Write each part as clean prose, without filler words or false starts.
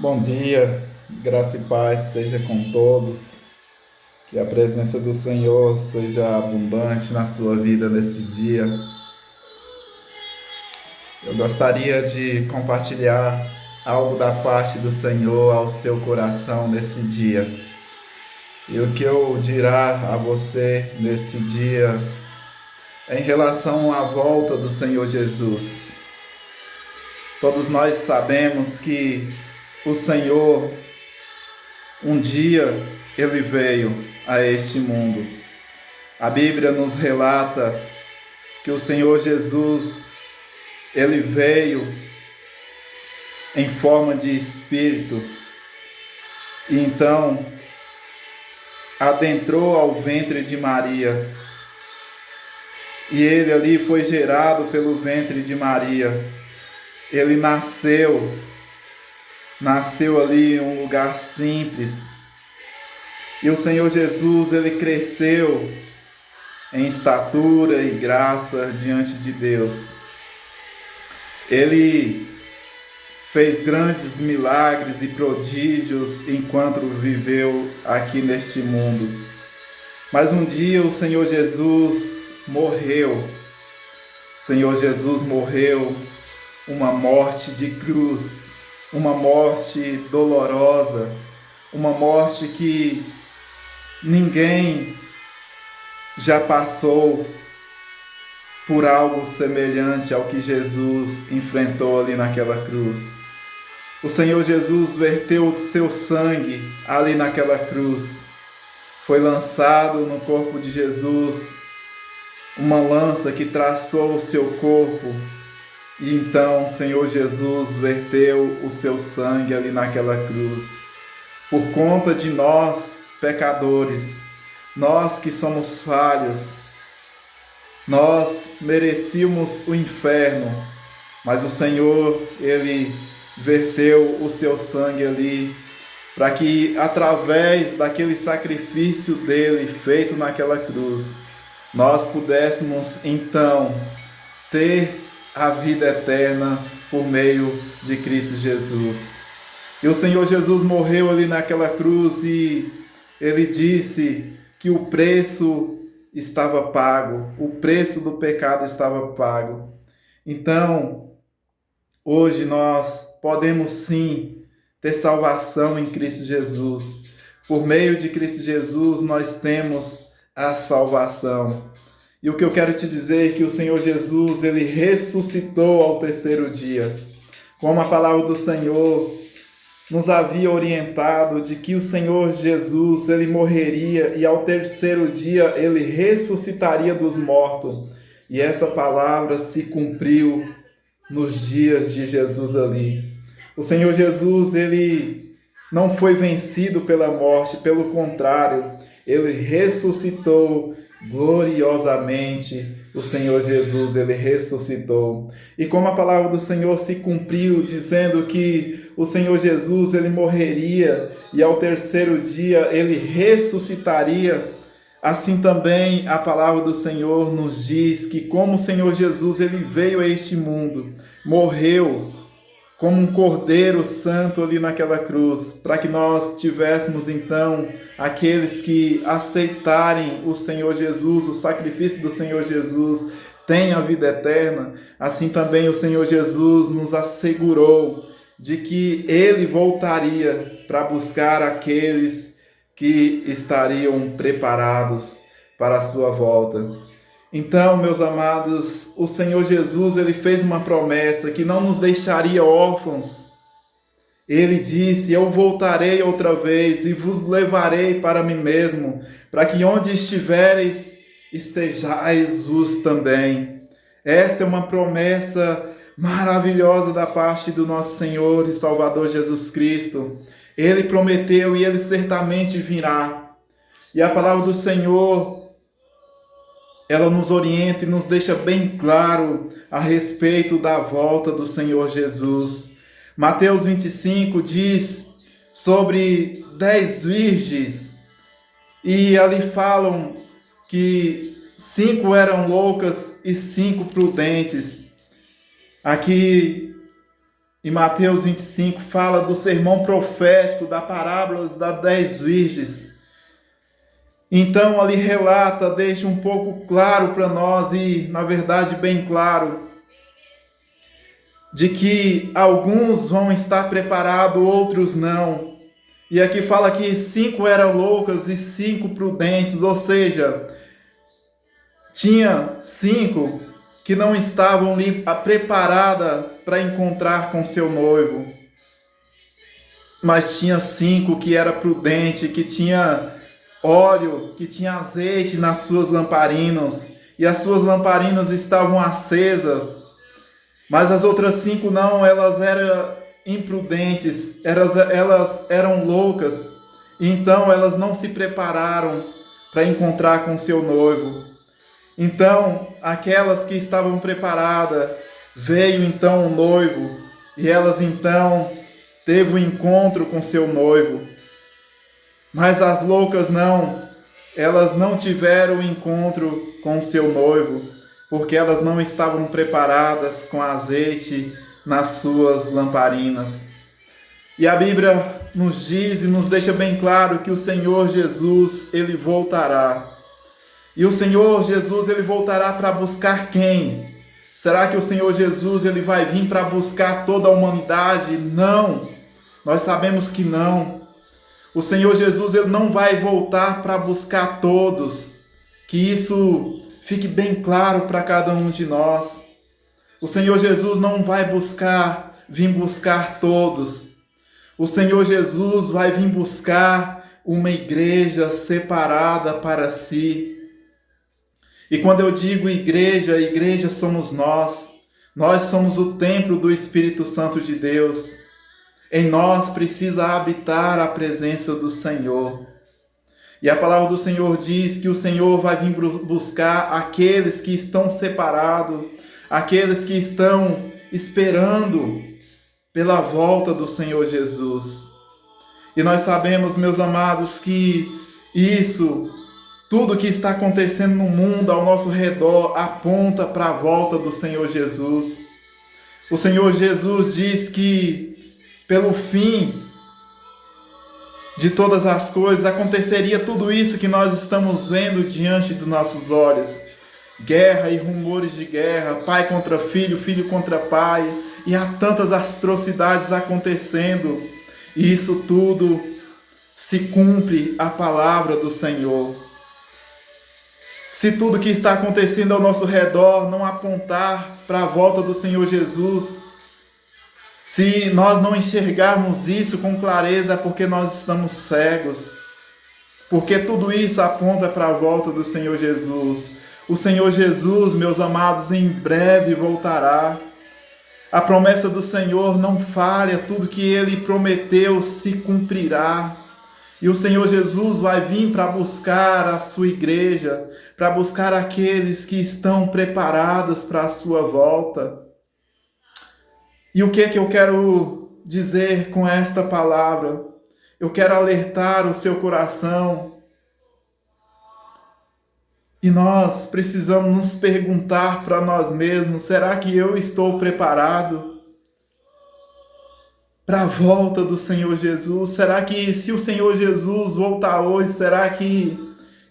Bom dia, graça e paz seja com todos, que a presença do Senhor seja abundante na sua vida nesse dia. Eu gostaria de compartilhar algo da parte do Senhor ao seu coração nesse dia. E o que eu dirá a você nesse dia é em relação à volta do Senhor Jesus. Todos nós sabemos que o Senhor um dia ele veio a este mundo. A Bíblia nos relata que o Senhor Jesus ele veio em forma de espírito e então adentrou ao ventre de Maria. E ele ali foi gerado pelo ventre de Maria. Ele nasceu ali em um lugar simples. E o Senhor Jesus, ele cresceu em estatura e graça diante de Deus. Ele fez grandes milagres e prodígios enquanto viveu aqui neste mundo. Mas um dia o Senhor Jesus morreu. O Senhor Jesus morreu uma morte de cruz, uma morte dolorosa, uma morte que ninguém já passou por algo semelhante ao que Jesus enfrentou ali naquela cruz. O Senhor Jesus verteu o seu sangue ali naquela cruz. Foi lançado no corpo de Jesus uma lança que traçou o seu corpo. E então o Senhor Jesus verteu o seu sangue ali naquela cruz. Por conta de nós, pecadores, nós que somos falhos, nós merecíamos o inferno, mas o Senhor, ele verteu o seu sangue ali, para que através daquele sacrifício dele feito naquela cruz, nós pudéssemos então ter a vida eterna por meio de Cristo Jesus. E o Senhor Jesus morreu ali naquela cruz e ele disse que o preço estava pago, o preço do pecado estava pago. Então, hoje nós podemos sim ter salvação em Cristo Jesus. Por meio de Cristo Jesus nós temos a salvação. E o que eu quero te dizer é que o Senhor Jesus, ele ressuscitou ao terceiro dia. Como a palavra do Senhor nos havia orientado de que o Senhor Jesus, ele morreria e ao terceiro dia ele ressuscitaria dos mortos. E essa palavra se cumpriu nos dias de Jesus ali. O Senhor Jesus, ele não foi vencido pela morte, pelo contrário, ele ressuscitou gloriosamente. O Senhor Jesus, ele ressuscitou. E como a palavra do Senhor se cumpriu, dizendo que o Senhor Jesus, ele morreria e ao terceiro dia ele ressuscitaria, assim também a palavra do Senhor nos diz que como o Senhor Jesus, ele veio a este mundo, morreu como um cordeiro santo ali naquela cruz, para que nós tivéssemos então aqueles que aceitarem o Senhor Jesus, o sacrifício do Senhor Jesus, tenham a vida eterna. Assim também o Senhor Jesus nos assegurou de que ele voltaria para buscar aqueles que estariam preparados para a sua volta. Então, meus amados, o Senhor Jesus, ele fez uma promessa que não nos deixaria órfãos. Ele disse: eu voltarei outra vez e vos levarei para mim mesmo, para que onde estivereis, estejais vos também. Esta é uma promessa maravilhosa da parte do nosso Senhor e Salvador Jesus Cristo. Ele prometeu e ele certamente virá. E a palavra do Senhor, ela nos orienta e nos deixa bem claro a respeito da volta do Senhor Jesus. Mateus 25 diz sobre 10 virgens, e ali falam que 5 eram loucas e 5 prudentes. Aqui em Mateus 25, fala do sermão profético, da parábola das 10 virgens. Então, ali relata, deixa um pouco claro para nós, e na verdade bem claro, de que alguns vão estar preparados, outros não. E aqui fala que 5 eram loucas e 5 prudentes, ou seja, tinha 5 que não estavam ali preparadas para encontrar com seu noivo. Mas tinha 5 que era prudente, que tinha óleo, que tinha azeite nas suas lamparinas, e as suas lamparinas estavam acesas. Mas as outras 5 não, elas eram imprudentes, elas eram loucas, então elas não se prepararam para encontrar com seu noivo. Então, aquelas que estavam preparadas, veio então o noivo, e elas então teve um encontro com seu noivo. Mas as loucas não, elas não tiveram encontro com seu noivo, porque elas não estavam preparadas com azeite nas suas lamparinas. E a Bíblia nos diz e nos deixa bem claro que o Senhor Jesus, Ele voltará. E o Senhor Jesus, Ele voltará para buscar quem? Será que o Senhor Jesus, Ele vai vir para buscar toda a humanidade? Não, nós sabemos que não. O Senhor Jesus, Ele não vai voltar para buscar todos. Que isso fique bem claro para cada um de nós. O Senhor Jesus não vai vir buscar todos. O Senhor Jesus vai vir buscar uma igreja separada para si. E quando eu digo igreja, igreja somos nós. Nós somos o templo do Espírito Santo de Deus. Em nós precisa habitar a presença do Senhor. E a palavra do Senhor diz que o Senhor vai vir buscar aqueles que estão separados, aqueles que estão esperando pela volta do Senhor Jesus. E nós sabemos, meus amados, que tudo que está acontecendo no mundo ao nosso redor aponta para a volta do Senhor Jesus. O Senhor Jesus diz que pelo fim de todas as coisas aconteceria tudo isso que nós estamos vendo diante dos nossos olhos. Guerra e rumores de guerra, pai contra filho, filho contra pai, e há tantas atrocidades acontecendo. E isso tudo se cumpre a palavra do Senhor. Se tudo que está acontecendo ao nosso redor não apontar para a volta do Senhor Jesus, se nós não enxergarmos isso com clareza, é porque nós estamos cegos. Porque tudo isso aponta para a volta do Senhor Jesus. O Senhor Jesus, meus amados, em breve voltará. A promessa do Senhor não falha, tudo que Ele prometeu se cumprirá. E o Senhor Jesus vai vir para buscar a sua igreja, para buscar aqueles que estão preparados para a sua volta. E o que é que eu quero dizer com esta palavra? Eu quero alertar o seu coração. E nós precisamos nos perguntar para nós mesmos, será que eu estou preparado para a volta do Senhor Jesus? Será que se o Senhor Jesus voltar hoje, será que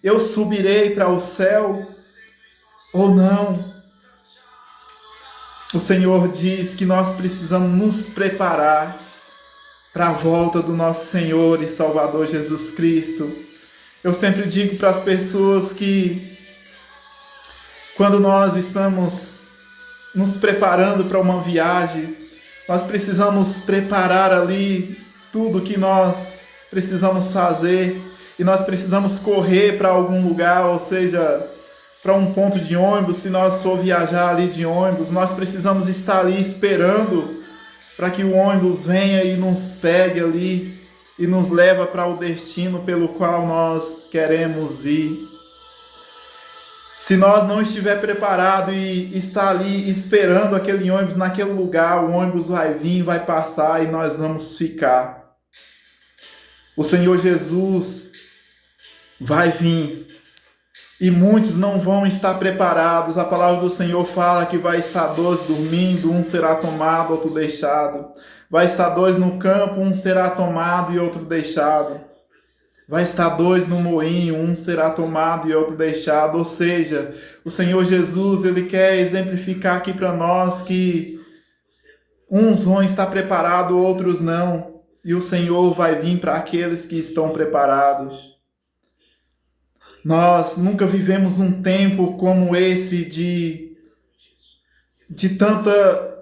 eu subirei para o céu ou não? O Senhor diz que nós precisamos nos preparar para a volta do nosso Senhor e Salvador Jesus Cristo. Eu sempre digo para as pessoas que quando nós estamos nos preparando para uma viagem, nós precisamos preparar ali tudo que nós precisamos fazer e nós precisamos correr para algum lugar, ou seja, para um ponto de ônibus. Se nós for viajar ali de ônibus, nós precisamos estar ali esperando para que o ônibus venha e nos pegue ali e nos leva para o destino pelo qual nós queremos ir. Se nós não estiver preparado e estar ali esperando aquele ônibus naquele lugar, o ônibus vai vir, vai passar e nós vamos ficar. O Senhor Jesus vai vir e muitos não vão estar preparados. A palavra do Senhor fala que vai estar dois dormindo, um será tomado, outro deixado. Vai estar dois no campo, um será tomado e outro deixado. Vai estar dois no moinho, um será tomado e outro deixado. Ou seja, o Senhor Jesus, Ele quer exemplificar aqui para nós que uns vão estar preparados, outros não. E o Senhor vai vir para aqueles que estão preparados. Nós nunca vivemos um tempo como esse de tanta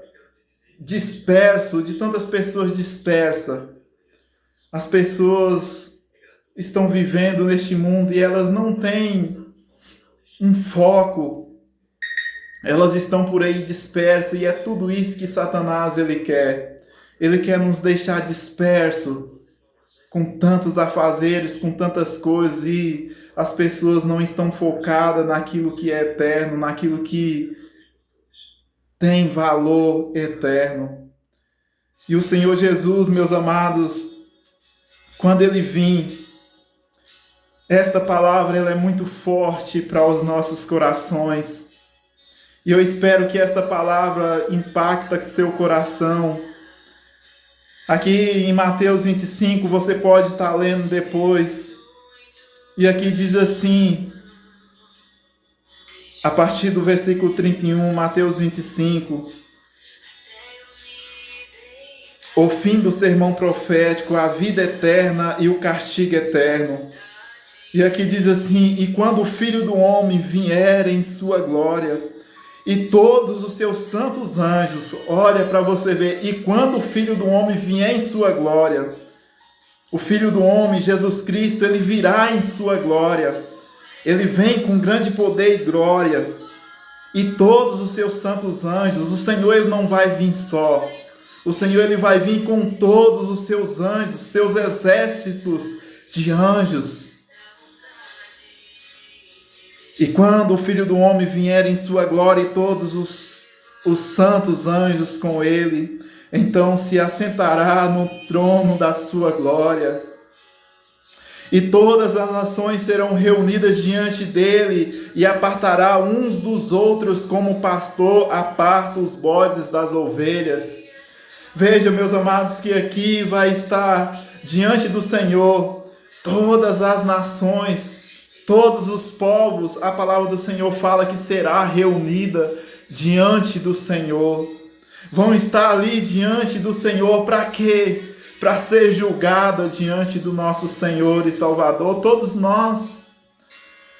disperso, de tantas pessoas dispersas. As pessoas estão vivendo neste mundo e elas não têm um foco. Elas estão por aí dispersas e é tudo isso que Satanás ele quer. Ele quer nos deixar dispersos, com tantos afazeres, com tantas coisas, e as pessoas não estão focadas naquilo que é eterno, naquilo que tem valor eterno. E o Senhor Jesus, meus amados, quando Ele vir, esta palavra ela é muito forte para os nossos corações. E eu espero que esta palavra impacte seu coração. Aqui em Mateus 25, você pode estar lendo depois. E aqui diz assim, a partir do versículo 31, Mateus 25. O fim do sermão profético, a vida eterna e o castigo eterno. E aqui diz assim, e quando o Filho do Homem vier em sua glória, e todos os seus santos anjos, olha para você ver, e quando o Filho do Homem vier em sua glória, o Filho do Homem, Jesus Cristo, ele virá em sua glória, ele vem com grande poder e glória, e todos os seus santos anjos, o Senhor ele não vai vir só, o Senhor ele vai vir com todos os seus anjos, seus exércitos de anjos. E quando o Filho do Homem vier em sua glória e todos os santos anjos com ele, então se assentará no trono da sua glória. E todas as nações serão reunidas diante dele e apartará uns dos outros como o pastor aparta os bodes das ovelhas. Veja, meus amados, que aqui vai estar diante do Senhor todas as nações, todos os povos. A palavra do Senhor fala que será reunida diante do Senhor. Vão estar ali diante do Senhor para quê? Para ser julgada diante do nosso Senhor e Salvador. Todos nós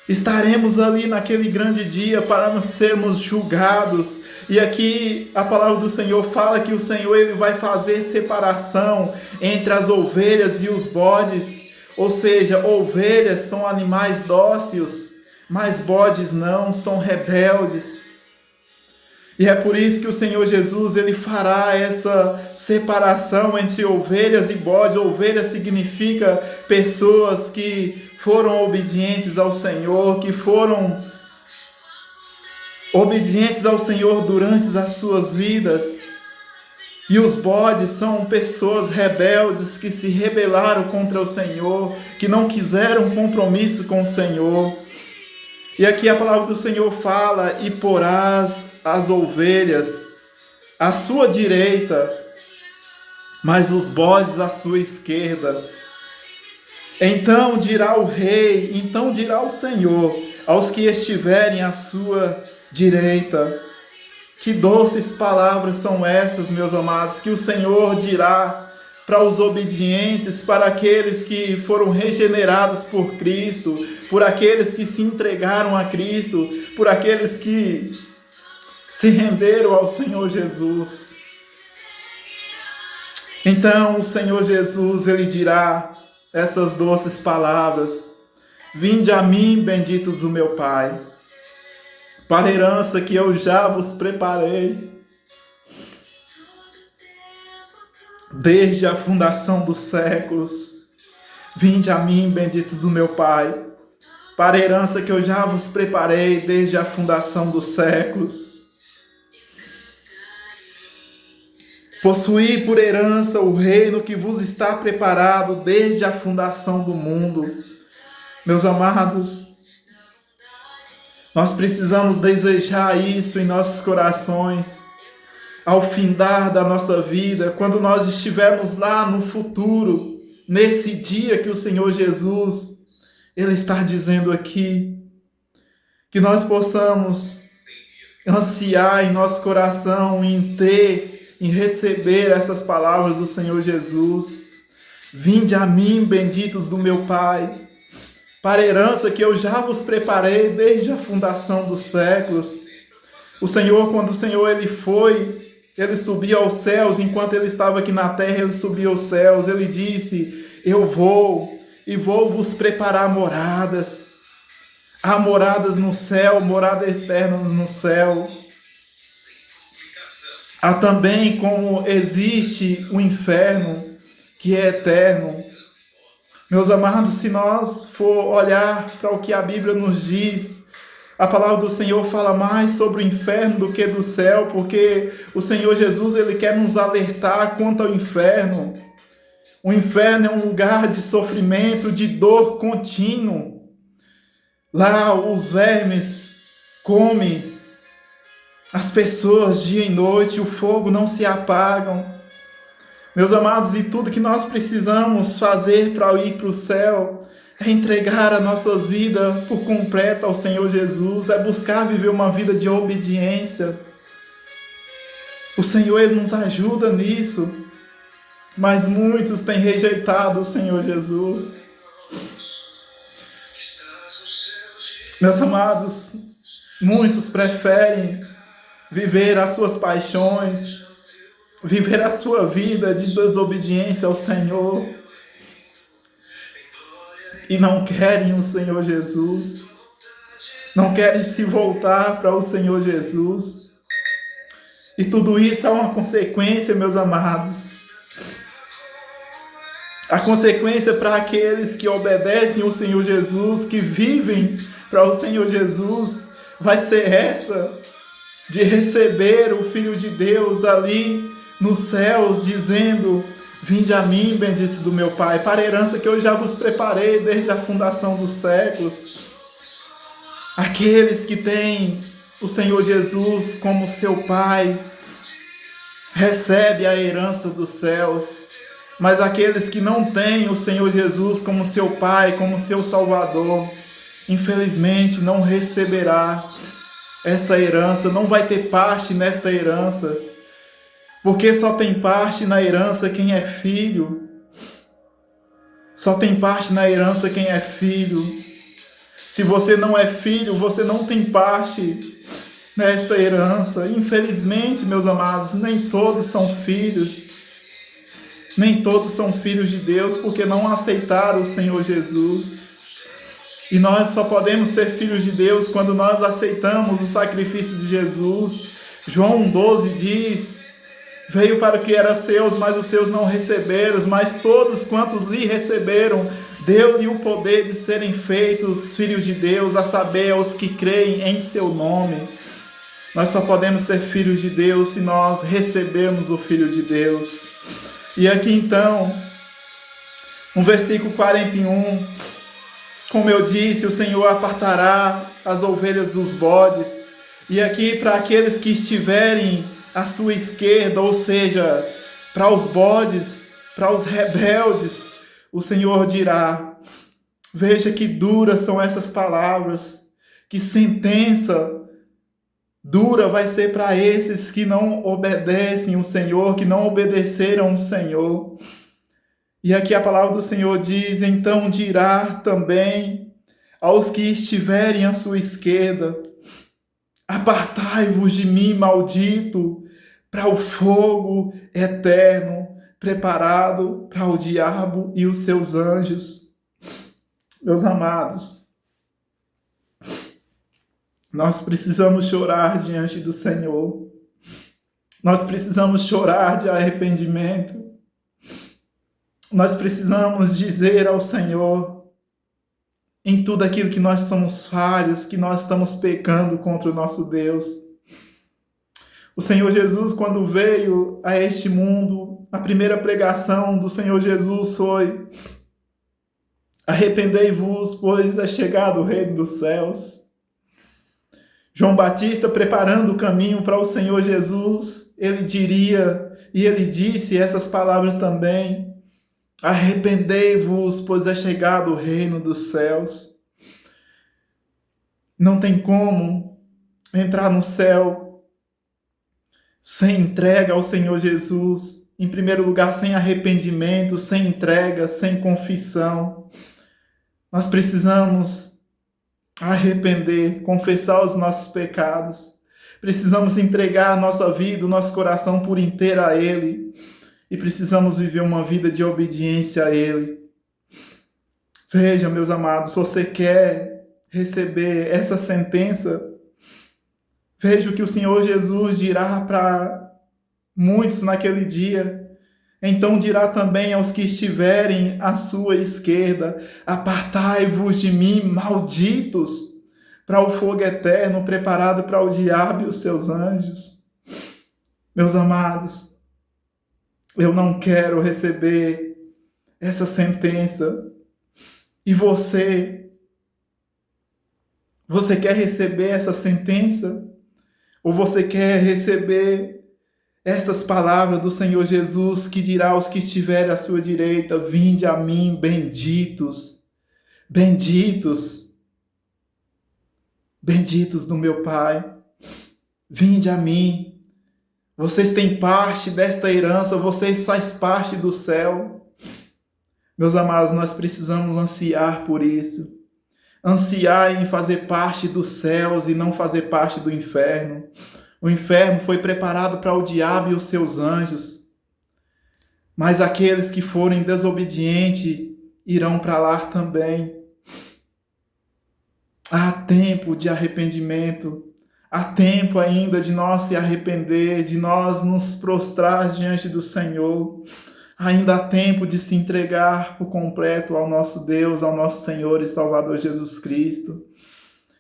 estaremos ali naquele grande dia para sermos julgados. E aqui a palavra do Senhor fala que o Senhor ele vai fazer separação entre as ovelhas e os bodes. Ou seja, ovelhas são animais dóceis, mas bodes não, são rebeldes. E é por isso que o Senhor Jesus ele fará essa separação entre ovelhas e bodes. Ovelha significa pessoas que foram obedientes ao Senhor, que foram obedientes ao Senhor durante as suas vidas. E os bodes são pessoas rebeldes que se rebelaram contra o Senhor, que não quiseram compromisso com o Senhor. E aqui a palavra do Senhor fala, e porás as ovelhas à sua direita, mas os bodes à sua esquerda. Então dirá o rei, então dirá o Senhor, aos que estiverem à sua direita. Que doces palavras são essas, meus amados, que o Senhor dirá para os obedientes, para aqueles que foram regenerados por Cristo, por aqueles que se entregaram a Cristo, por aqueles que se renderam ao Senhor Jesus. Então o Senhor Jesus, ele dirá essas doces palavras: vinde a mim, benditos do meu Pai, para a herança que eu já vos preparei desde a fundação dos séculos. Vinde a mim, bendito do meu Pai, para a herança que eu já vos preparei desde a fundação dos séculos. Possuí por herança o reino que vos está preparado desde a fundação do mundo. Meus amados, Nós precisamos desejar isso em nossos corações, ao findar da nossa vida, quando nós estivermos lá no futuro, nesse dia que o Senhor Jesus, Ele está dizendo aqui, que nós possamos ansiar em nosso coração, em receber essas palavras do Senhor Jesus. Vinde a mim, benditos do meu Pai, para a herança que eu já vos preparei desde a fundação dos séculos. O Senhor, quando o Senhor ele subiu aos céus, enquanto ele estava aqui na terra, ele subiu aos céus, ele disse, eu vou vos preparar moradas. Há moradas no céu, moradas eternas no céu. Há também como existe o inferno, que é eterno. Meus amados, se nós for olhar para o que a Bíblia nos diz, a palavra do Senhor fala mais sobre o inferno do que do céu, porque o Senhor Jesus, Ele quer nos alertar quanto ao inferno. O inferno é um lugar de sofrimento, de dor contínuo. Lá os vermes comem as pessoas dia e noite, o fogo não se apaga. Meus amados, e tudo que nós precisamos fazer para ir para o céu é entregar a nossa vida por completo ao Senhor Jesus, é buscar viver uma vida de obediência. O Senhor, Ele nos ajuda nisso, mas muitos têm rejeitado o Senhor Jesus. Meus amados, muitos preferem viver as suas paixões, viver a sua vida de desobediência ao Senhor e não querem o Senhor Jesus, não querem se voltar para o Senhor Jesus. E tudo isso é uma consequência, meus amados. A consequência para aqueles que obedecem ao Senhor Jesus, que vivem para o Senhor Jesus, vai ser essa, de receber o Filho de Deus ali nos céus, dizendo, vinde a mim, bendito do meu Pai, para a herança que eu já vos preparei desde a fundação dos séculos. Aqueles que têm o Senhor Jesus como seu Pai, recebe a herança dos céus. Mas aqueles que não têm o Senhor Jesus como seu Pai, como seu Salvador, infelizmente não receberá essa herança, não vai ter parte nesta herança, porque só tem parte na herança quem é filho. Só tem parte na herança quem é filho. Se você não é filho, você não tem parte nesta herança. Infelizmente, meus amados, nem todos são filhos. Nem todos são filhos de Deus, porque não aceitaram o Senhor Jesus. E nós só podemos ser filhos de Deus quando nós aceitamos o sacrifício de Jesus. João 1,12 diz, veio para o que era seus, mas os seus não receberam, mas todos quantos lhe receberam, deu-lhe o poder de serem feitos filhos de Deus, a saber, aos que creem em seu nome. Nós só podemos ser filhos de Deus se nós recebermos o Filho de Deus. E aqui então, no versículo 41, como eu disse, o Senhor apartará as ovelhas dos bodes. E aqui para aqueles que estiverem à sua esquerda, ou seja, para os bodes, para os rebeldes, o Senhor dirá, veja que duras são essas palavras, que sentença dura vai ser para esses que não obedecem o Senhor, que não obedeceram o Senhor. E aqui a palavra do Senhor diz, então dirá também aos que estiverem à sua esquerda, apartai-vos de mim, maldito, para o fogo eterno, preparado para o diabo e os seus anjos. Meus amados, nós precisamos chorar diante do Senhor. Nós precisamos chorar de arrependimento. Nós precisamos dizer ao Senhor, em tudo aquilo que nós somos falhos, que nós estamos pecando contra o nosso Deus. O Senhor Jesus, quando veio a este mundo, a primeira pregação do Senhor Jesus foi: arrependei-vos, pois é chegado o reino dos céus. João Batista, preparando o caminho para o Senhor Jesus, ele diria, e ele disse essas palavras também: arrependei-vos, pois é chegado o reino dos céus. Não tem como entrar no céu sem entrega ao Senhor Jesus. Em primeiro lugar, sem arrependimento, sem entrega, sem confissão. Nós precisamos arrepender, confessar os nossos pecados. Precisamos entregar a nossa vida, o nosso coração por inteiro a Ele. E precisamos viver uma vida de obediência a Ele. Veja, meus amados, se você quer receber essa sentença, veja o que o Senhor Jesus dirá para muitos naquele dia. Então dirá também aos que estiverem à sua esquerda: apartai-vos de mim, malditos, para o fogo eterno preparado para o diabo e os seus anjos. Meus amados, eu não quero receber essa sentença. E você quer receber essa sentença? Ou você quer receber estas palavras do Senhor Jesus, que dirá aos que estiverem à sua direita: vinde a mim, benditos, benditos, benditos do meu Pai, vinde a mim. Vocês têm parte desta herança, vocês fazem parte do céu. Meus amados, nós precisamos ansiar por isso. Ansiar em fazer parte dos céus e não fazer parte do inferno. O inferno foi preparado para o diabo e os seus anjos. Mas aqueles que forem desobedientes irão para lá também. Há tempo de arrependimento. Há tempo ainda de nós se arrepender, de nós nos prostrar diante do Senhor. Ainda há tempo de se entregar por completo ao nosso Deus, ao nosso Senhor e Salvador Jesus Cristo.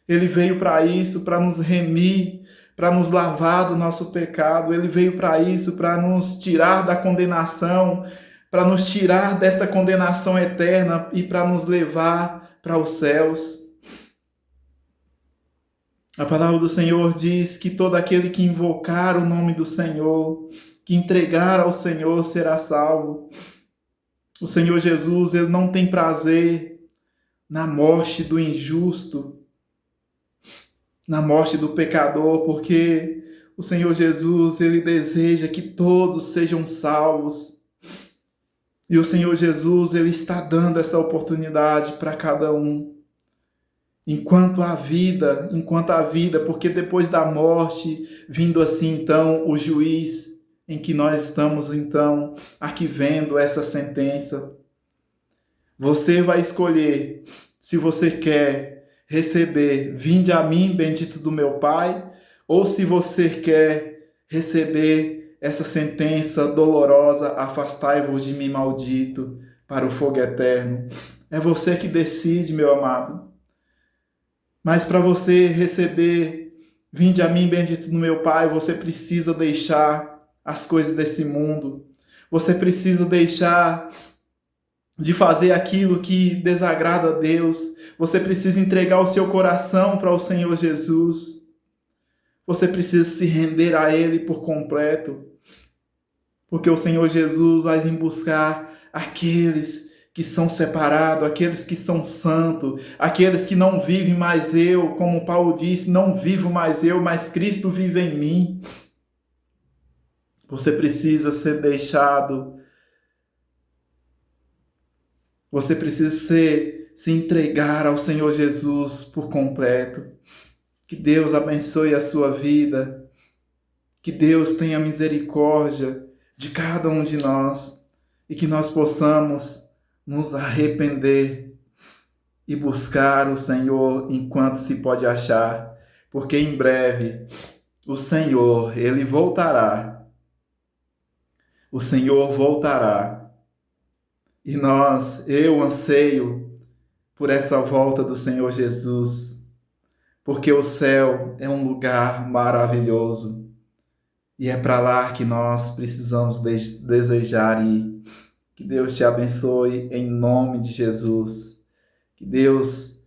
Ele veio para isso, para nos remir, para nos lavar do nosso pecado. Ele veio para isso, para nos tirar da condenação, para nos tirar desta condenação eterna e para nos levar para os céus. A palavra do Senhor diz que todo aquele que invocar o nome do Senhor, que entregar ao Senhor, será salvo. O Senhor Jesus, Ele não tem prazer na morte do injusto, na morte do pecador, porque o Senhor Jesus, Ele deseja que todos sejam salvos. E o Senhor Jesus, Ele está dando essa oportunidade para cada um. Enquanto há vida, porque depois da morte, vindo assim então o juiz, em que nós estamos então aqui vendo essa sentença. Você vai escolher se você quer receber: vinde a mim, bendito do meu Pai, ou se você quer receber essa sentença dolorosa: afastai-vos de mim, maldito, para o fogo eterno. É você que decide, meu amado. Mas para você receber: vinde a mim, bendito do meu Pai, você precisa deixar as coisas desse mundo. Você precisa deixar de fazer aquilo que desagrada a Deus. Você precisa entregar o seu coração para o Senhor Jesus. Você precisa se render a Ele por completo. Porque o Senhor Jesus vai vir buscar aqueles que são separados, aqueles que são santos, aqueles que não vivem mais eu, como Paulo disse: não vivo mais eu, mas Cristo vive em mim. Você precisa ser deixado. Você precisa se entregar ao Senhor Jesus por completo. Que Deus abençoe a sua vida. Que Deus tenha misericórdia de cada um de nós. E que nós possamos nos arrepender e buscar o Senhor enquanto se pode achar. Porque em breve o Senhor, Ele voltará. O Senhor voltará. E eu anseio por essa volta do Senhor Jesus, porque o céu é um lugar maravilhoso e é para lá que nós precisamos desejar ir. Que Deus te abençoe em nome de Jesus. Que Deus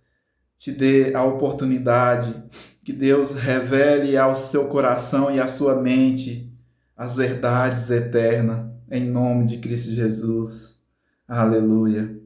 te dê a oportunidade, Que Deus revele ao seu coração e à sua mente as verdades eternas, em nome de Cristo Jesus. Aleluia.